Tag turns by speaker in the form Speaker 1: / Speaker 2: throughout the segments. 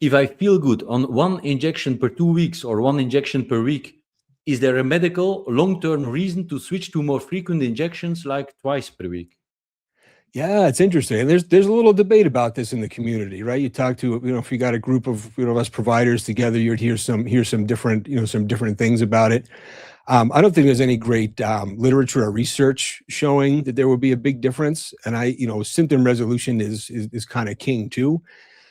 Speaker 1: if I feel good on one injection per 2 weeks or one injection per week, is there a medical long-term reason to switch to more frequent injections like twice per week?
Speaker 2: Yeah, it's interesting. There's a little debate about this in the community, right? You talk to, if you got a group of, us providers together, you'd hear some different, some different things about it. I don't think there's any great literature or research showing that there would be a big difference. And symptom resolution is kind of king too.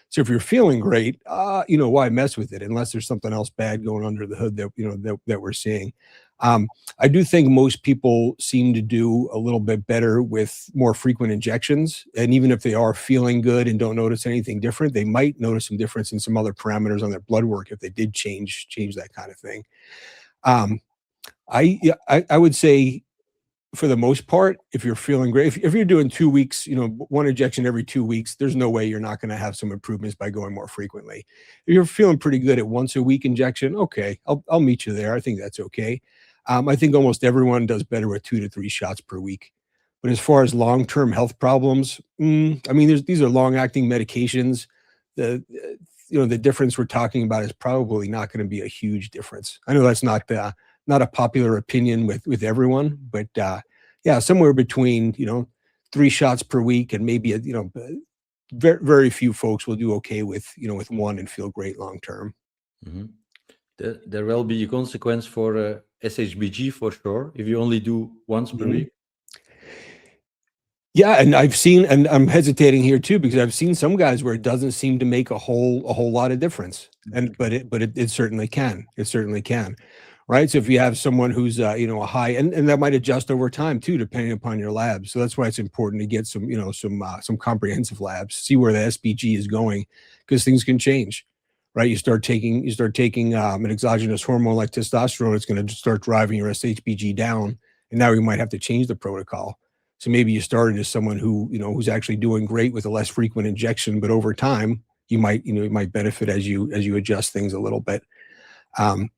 Speaker 2: So if you're feeling great, why mess with it unless there's something else bad going under the hood that, that we're seeing. I do think most people seem to do a little bit better with more frequent injections. And even if they are feeling good and don't notice anything different, they might notice some difference in some other parameters on their blood work if they did change that kind of thing. I would say, for the most part, if you're feeling great, if you're doing 2 weeks, one injection every 2 weeks, there's no way you're not going to have some improvements by going more frequently. If you're feeling pretty good at once a week injection, okay, I'll meet you there. I think that's okay. I think almost everyone does better with 2 to 3 shots per week. But as far as long-term health problems, these are long-acting medications. The difference we're talking about is probably not going to be a huge difference. I know that's not a popular opinion with everyone, but yeah, somewhere between 3 shots per week and maybe very, very few folks will do okay with with one and feel great long term.
Speaker 1: Mm-hmm. There will be a consequence for SHBG for sure if you only do once per week.
Speaker 2: Yeah, and I've seen, and I'm hesitating here too because I've seen some guys where it doesn't seem to make a whole lot of difference, but it certainly can. It certainly can, right? So if you have someone who's a high, and that might adjust over time too, depending upon your labs. So that's why it's important to get some some comprehensive labs, see where the SBG is going, because things can change, right? You start taking an exogenous hormone like testosterone, it's going to start driving your SHBG down, and now you might have to change the protocol. So maybe you started as someone who's actually doing great with a less frequent injection, but over time you might benefit as you adjust things a little bit. And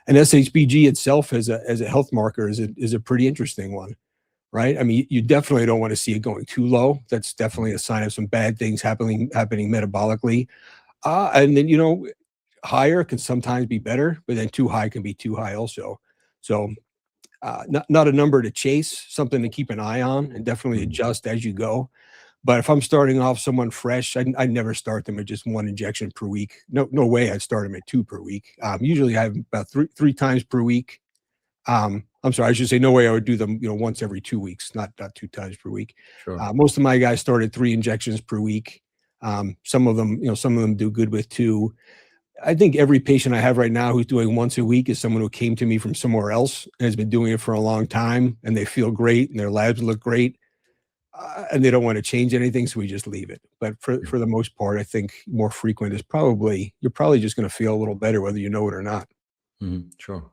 Speaker 2: SHBG itself as a health marker is a pretty interesting one, right? I mean, you definitely don't want to see it going too low. That's definitely a sign of some bad things happening metabolically. And then higher can sometimes be better, but then too high can be too high also. So not a number to chase, something to keep an eye on and definitely adjust as you go. But if I'm starting off someone fresh, I'd never start them at just 1 injection per week. No way I'd start them at 2 per week. Usually I have about three times per week. I'm sorry, I should say no way I would do them, once every 2 weeks, not 2 times per week.
Speaker 1: Sure.
Speaker 2: Most of my guys start at 3 injections per week. Some of them do good with 2. I think every patient I have right now who's doing once a week is someone who came to me from somewhere else and has been doing it for a long time, and they feel great and their labs look great, and they don't want to change anything, so we just leave it. But for the most part, I think more frequent is you're probably just going to feel a little better whether you know it or not.
Speaker 1: Sure.